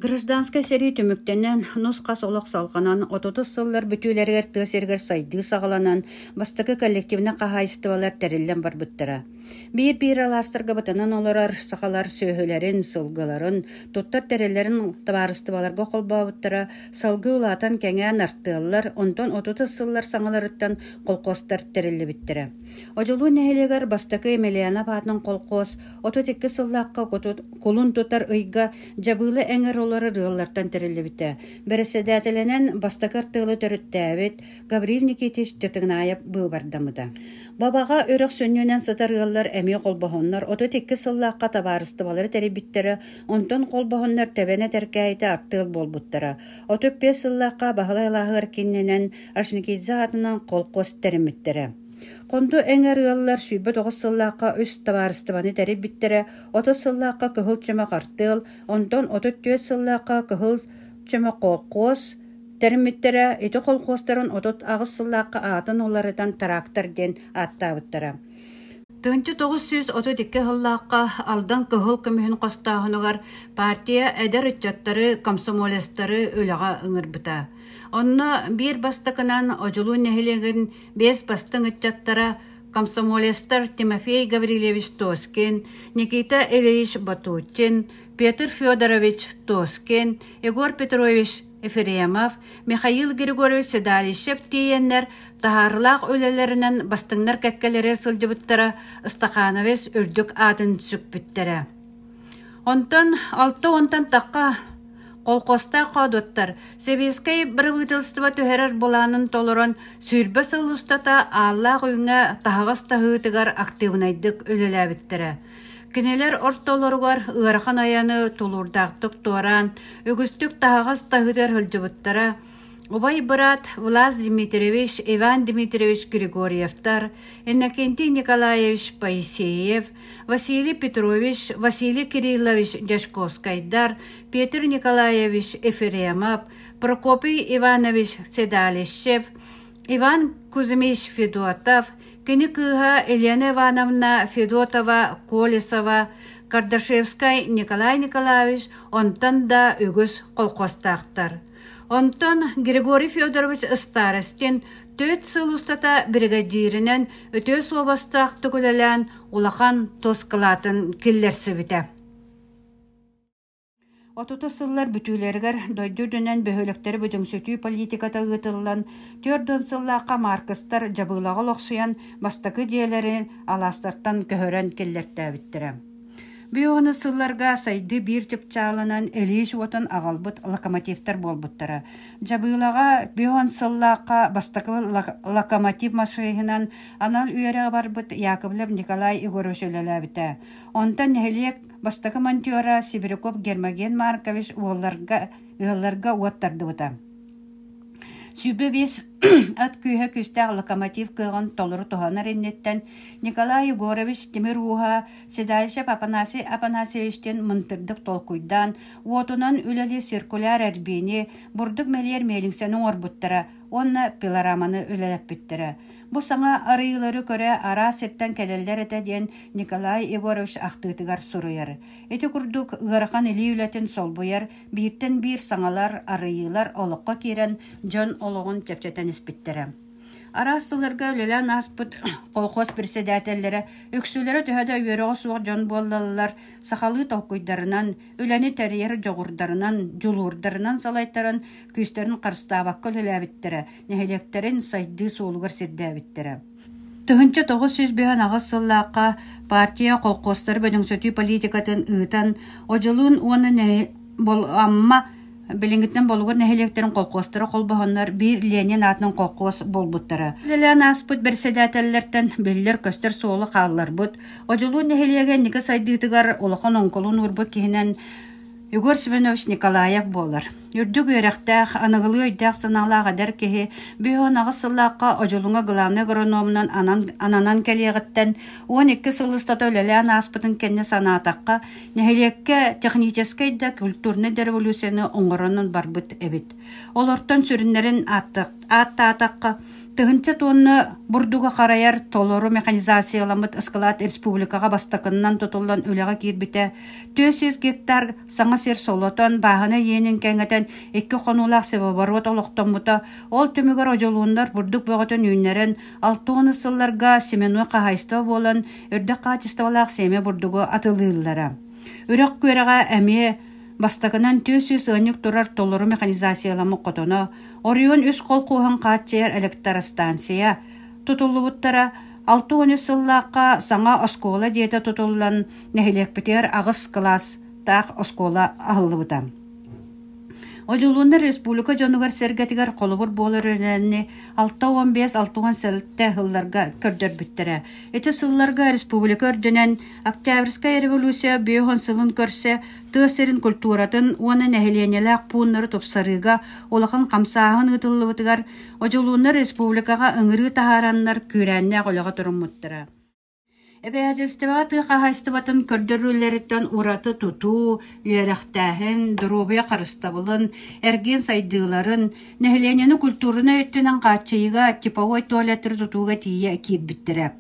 Гражданская сери түмүктенен нусқас олақ салғанан, ототыз сыллар бүтүлерігер тысергер сайды сағаланан, бастықы коллективіне қағайыстывалар тәрелден бар бұттыра. Bir аластырға бұтынан оларар сақалар сөйхөлерін, сылғыларын, туттар тәрелерін табарыстываларға қолба бұттыра, салғы ұлатан кәңән арттығылар, онтон ототыз сыллар саңаларыттан қолқостар тәрелі біттіра. Ожылу нәхелегер бастықы Емелияна батының қолқос, ототеккі сыллаққа қолын тұтар ұйға жабылы әңір олары рығылартан тәрелі бітті. Бәріседәтіленен бастықы артығылы төріттәбет, Гавриил Никитич жытығынайып бұл бардамыда. Бабаға өрік сөнненен сытарғалар әме қолбағынлар, ото теккі сыллаққа табарыстывалары тәребіттері, онтон қолбағынлар тәбәне тәркәйті артығыл болбуттары. Ото пе сыллаққа бағылайлағыр кенненен Аршникидзе атынан қолқос тәріміттері. Қонду әңер ұялар сүйбі тоғыз сыллаққа үст табарыстываны тәребіттері, ото сыллаққа күхіл чөмек артығыл, онтон ото төс сыллаққа күхіл чөмек қолқос Тәрімметтері еті қолқостарын отот ағыз сыллаққа атын оларыдан тарақтарден аттабыттыра. Төнчі 900 отот 2 хыллаққа алдан күхіл көміхін қостағынығар партия әдер үтчаттары, комсомолестары өліға ұңыр бұта. Онны бір бастықынан ожылу нәхілеген 5 бастың үтчаттара комсомолестар Тимофей Гаврилевич Тоскин, Никита Ильич Батучин, Петр Федорович Тоскин, Егор Петрович Ефремов, Михаил Григорьевич Седалищев тиеннер тахарлақ өлелерінен бастыңнар кәккелері сылжыбыттара Ыстақановес үрдік атын түсік біттері. Онтан 6-10 таққа қолқоста қадуттар, себескай бір бұйтылыстыва түхерер боланын толырын сүйірбі сылыстата Аллах үйіңе тағыз тағытығар активнайдық өлелі біттері. Кенелер ортолорғар ығархан аяны тулурдақтық туаран, үгістік тағыз тағыдар хылжыбыттара, Убай брат Влас Дмитриевич, Иван Дмитриевич Григорьевтар, Иннокентий Николаевич Паисеев, Василий Петрович, Василий Кириллович Дяшковскайдар, Петр Николаевич Ефремов, Прокопий Иванович Седалищев, Иван Кузьмич Федотов, Кеникыга Елена Ивановна Федотова Колесова, Кардашевскай Николай Николаевич, онтан да үгіз қолқостақтар. Онтан Григорий Федорович Старостин төт сыл устата бригадиринен өтөс обастақты көлелен улахан тоскылатын келлерсі біті. Отута сыллар бүтүлергер дойду-дүнен бөхөліктері бүдіңсөтүй политиката ғытылан, төрден сыллаққа маркыстар жабылағы лоқсуян бастақы диелерін аластартан көхөрен келлерті біттірі. Бүйоны сылларға сайды бір чыпчалынан әлейш отын ағалбыт локомотивтер болбыттары. Жабылаға бүйон сыллаққа бастақы локомотив машығынан анал үйері барбыт Яковлев Николай Егорович өлелі біті. Онтан әлек бастақы монтера Сибиряков Гермоген Маркович ұғыларға уаттарды бұта. Сүйбе бес ат күйе күстәг локомотив кыгын толыры туханар иннеттен Николай Егорович Темир Уха Седалищев Апанасьевичтен мынтырдык толкуйдан уотунан үлели циркуляр әрбейне бурдык мелер мелиңсенің орбуттара, онна пилораманы үлелеп биттері. Бу саңа арыйлары көрі ара сеттен кәделдер етеден Николай Егорович ақтығытығар сұруяр. Эти күрдік ғырқан илі үлетін сол бұяр, бейттен бір саңалар арыйлар олыққа керен жон олығын чепчетен іспеттері. Арасыларға өлелен аспыт қолқос председателлері, өксілері түйеді үйеріғі суық жон болдалылар, сақалы толқойдарынан, өләні тәрейері жоғырдарынан, жолуырдарынан салайттарын, күстерін қарыстабаққа өләбіттері, нәхелектерін сайды соғылғыр сердәбіттері. Түхінші 900 бейін ағыз сыллаққа партия қолқостары бөдіңсөтүй политикатын ұйтан, ожылуын оны amma Белингиттен болгор нәһелектерин колкостары колбаханнар bir Ленин атының колкос болбуттары. Лелен аспыт берседателлерден беллер көстер соолы каллар бут. Ожулу нәһелеге нике сайдытыгар олохон онколун урбут киһинен Егор Семенович Николаев болар. Юрдук өрәхтәх аныгылы өйдәк саналага дәр кеһи бүйон агысыллакка ожулуңа главный агрономнан ананан кәлегеттен 12 сылыста төлелән аспытын кенне санатакка нәһелеккә технический да культурный революцияны оңгоронун барбыт эбит. Олортон сүрүннәрен аттакка Тыгынча тонны бурдуга караяр толору механизацияламыт Ыскалат республикага бастакыннан тутуллан үлега кирбите 400 гектар саңа сер солотон баһына енин кеңетен 2 конулак себебарот олоктомута ол төмөгөр ожолуундар бурдук бөгөтөн үйнерен 6 сылларга семенуа кахайста болан өрдө качестволак семе бурдугу атылыыллара. Үрөк көрага эми бастакынан 400 ыньык турар толору механизацияламы котоно Орион үс кол кухан каатчаяр электростанция тутуллубуттара 6 сыллаакка саңа оскола диета тутуллан нехилекпитер агыс класс так оскола ахыллыбыта. Ожулундар республика жонугар сергетигер колубур болор өрнәнне 6-15-6 сәлтә хылларга көрдөрбүттере. Эти сылларга республика өрдөнен Октябрьская революция бөһөн сылын көрсә, тысырын культуратын оны нәһиленеләк пуннары топсарыга олахан камсаһын ытыллыбытыгар ожулундар республикага ыңыры тахараннар күрәнне голага туруммуттыра. Эбәдәстәвә тыгахастыбатын көрдөрүләреттән ураты туту, үерәхтәһен, дробия карыстабылын, эрген сайдыларын, нәһиленене культураны өттенән качыйга типовой туалеттер тутуга тие кирбиттерә.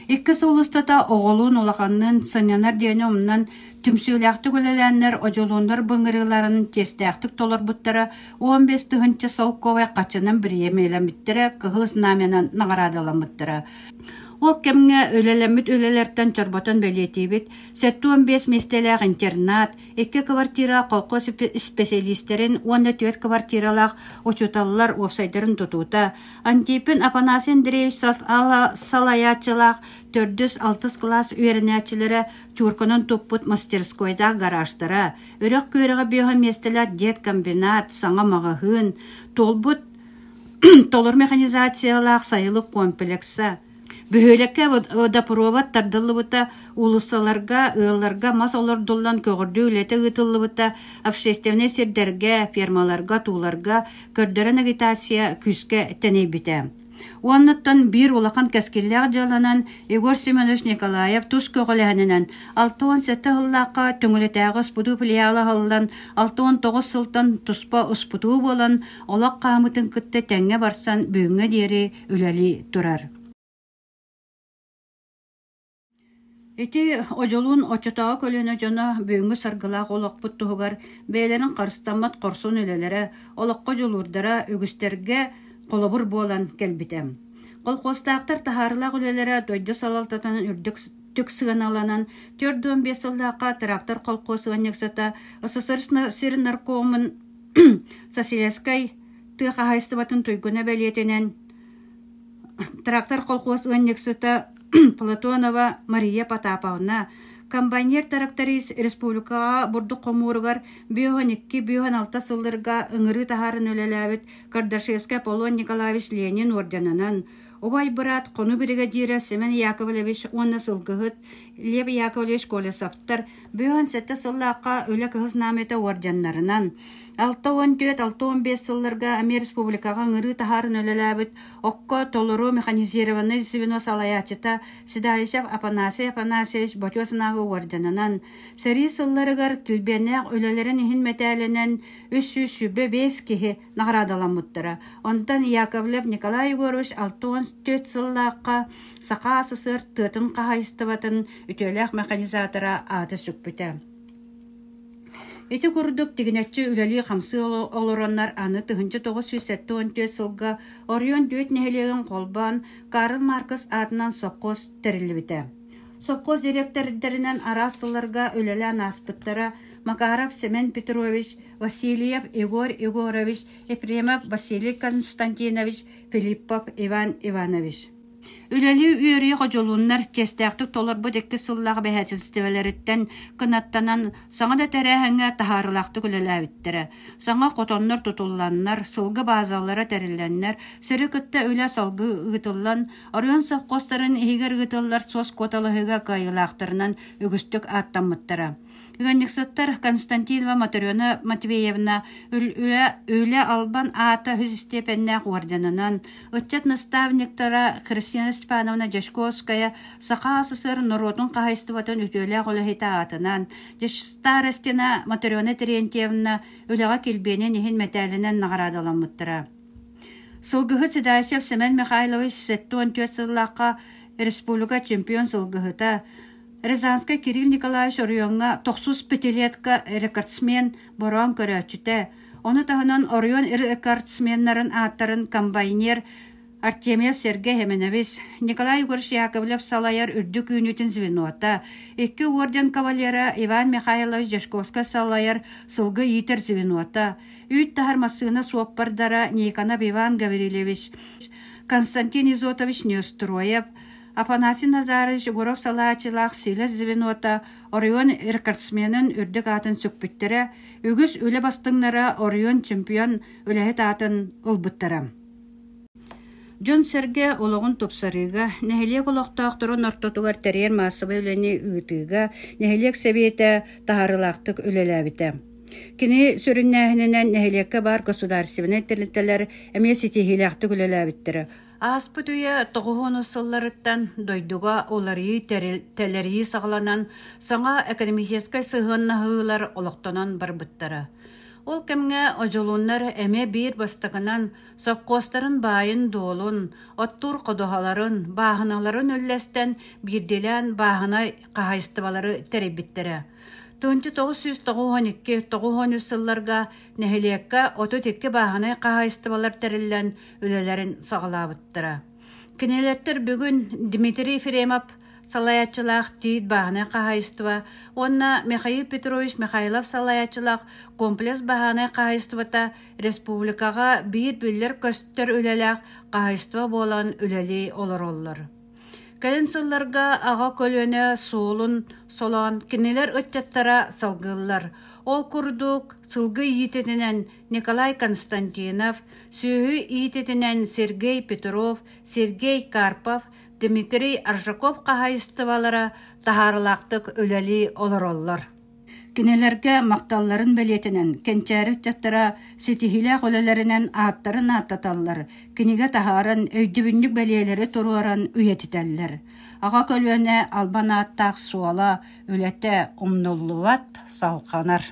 Икки сулыстата оголун улаханнын санянар деномнан түмсүләхтү гөләләннәр ожолондар быңгырыларын тестәхтүк толор буттара 15 тыгынча солковай качынан биремелән биттерә кыгылыс наменан наградалам. Ол кемге өлелемит өлелерден чорботон белетибит, 7-15 местелек интернат, 2 квартира колко специалистерин, 14 квартиралак учуталлар офсайдарын тутута. Антипин Апанасий Андреевич салаячылак 4-6 класс үйренәчілері чурканын туппут мастерскойда гаражтара. Өрек көрігі бейхан местелер дет комбинат, саңа мағығын, толбут толор механизациялак сайылық комплекса. Бөһөлекке водопровод тардылыбыта улусаларга, ылларга мас олордуллан көгөрдү үлете ытыллыбыта общественный сердерге, фермаларга, тууларга көрдөрөн агитация күскә тенебите. Оннаттан бир улахан кәскелләр жаланан Егор Семенович Николаев туш көгөләһеннән 6-7 хыллакка төңөлетәгыс буду филиалы хыллан 6-9 сылтан туспа успуту болан олак камытын кытты тәңгә барсан бүгүнгә дире үләли турар. Эти ожолун очотаға көлөне жона бүйінгі саргылақ олақпыт тұғығар бәйлерін қарыстамат қорсын өлелері олаққа жолурдара үгістерге қолыбыр болан кәлбітем. Қолқостақтар тахарылақ өлелері дойды салалтатан үрдік түк сығаналанан 4-15 сылдаққа трактор қолқосыған ексата СССР сирин наркомын Сасилескай тыға хайстыбатын түйгіні бәлетінен трактор қолқосыған ексата Платонова Мария Потаповна, комбайнер тракторист республикага бурду комуругар бүйөн 2-6 сылларга ыңыры тахарын өлеләбит Кардашевский Аполлон Николаевич Ленин орденынан, Обай брат кону бригадира Семен Яковлевич онна сылгыгыт Лев Яковлевич Колесовтар бүйөн 7 сыллакка өле кыгыз намета орденнарынан, 6-14-6-15 сылларга Амер республикага ыңыры тахарын өлеләбит Окко толору механизированный звено салаячыта Седалишев Апанасий Апанасьевич Ботёсынагы орденынан, сери сылларыгар килбенек өлелерин ихин метәленен 305 кихи наградаламыттыра. Онтан Яковлев Николай Егорович 6-14 сыллакка Сақа СССР тытын кахайстыбатын үтөләк механизатора аты сүкпүтә. Эти курдук тигинәтче үләли хамсы олороннар аны тыгынчы 914 сылга Орион дөт нәһелеген колбан Карл Маркс атынан соккос терилбите. Соккос директорларынан арасыларга үләлән аспыттара Макаров Семен Петрович, Васильев Егор Егорович, Ефремов Василий Константинович, Филиппов Иван Иванович. Үләли үйері қожолуннар тестәқтік толар бұдеккі сыллағы бәхәтілстевелеріттен кынаттанан саңа да тәрәхәңі тахарылақты күлеләбіттірі. Саңа қотоннар тұтулланнар, сылғы базалары тәрілленнер, сірі күтті өлә салғы ғытыллан, Орион совқостарын егер ғытыллар сос коталығыға қайылақтырынан үгістік аттамыттыра. Гөнниксаттар Константинова Матрена Матвеевна үлә албан ата хүз степеннәк орденынан, ұтчат наставниктара Христина Степановна Дешковская Сақа СССР Народун қағайстыватын үтөлі қолығыта атынан, Старостина Матрена Терентьевна үліға келбенен ехін мәтәлінен нағарадаламыттыра. Сылгыһы Седачев Семен Михайлович 74 сыллаққа республика чемпион сылгыһыта. Рязанска Кирилл Николаевич Орионга 9 пятилетка рекордсмен борон көрөчүтэ. Оны таһынан Орион рекордсменнарын аттарын комбайнер Артемьев Сергей Хеменович, Николай Егорович Яковлев салайар үрдү күүнүтүн звенота, 2 орден кавалера Иван Михайлович Жашковска салайар сылгы итер звенота, 3 тахармасына суоппардара Никонов Иван Гаврилевич, Константин Изотович Нестроев, Афанасий Назарович Егоров салаачылах силес звенота, Орион рекордсменын үрдүк атын сөкпүттері, үгіс үлі бастыңнара Орион чемпион үләхет атын ұлбыттара. Дьон Серге олоғын топсарыға, нәхелек олықтақтырын ортотуғар тәрер масыбы үләне ұйтыға, нәхелек сәбеті тағарылақтық үлеләбіті. Кені сүріннәхінінен нәхелекке бар государственный тәрілтелер әме сетихилақтық үлеләбіттірі. Аспы түйе тоғуғын ұсылларыттан дойдуға оларыйы тәлерейі сағыланан саңа экономическай сығынна ғылар олықтанан бар бұттары. Ол кемге ожолуннар әме бір бастығынан сапқостарын байын долун, оттур қодуғаларын, бағыналарын өлләстен бірделен бағына қағайыстывалары тәребіттері. 1992-93 сылларға нәхелекке ототекке бағына қағайыстывалар тәреллән өлелерін сағылабыттыра. Кенелеттер бүгін Дмитрий Феремов салаячылақ тейд бағына қағайыстыва, онна Михаил Петрович Михайлов салаячылақ комплекс бағына қағайыстывата республикаға бір бүллер көстер өлеләқ қағайыстыва болан өлелей олар. Кәлін сылларға аға көлөне солын, солан, кенелер өттеттара салғылар. Ол күрдік сылғы ететінен Николай Константинов, сүйі ететінен Сергей Петров, Сергей Карпов, Дмитрий Аржаков қағайыстывалара тахарылақтық өләли олар. Кенелерге мақталларын бәлетінен, кенчәрі чаттара сетихиләқ өлелерінен аттарын аттаталар, кенеге тахарын өйдібіннік бәлелері тұруаран үйетітәлілер. Аға көлөне албан аттақ суала өләтті омнуллуат салқанар.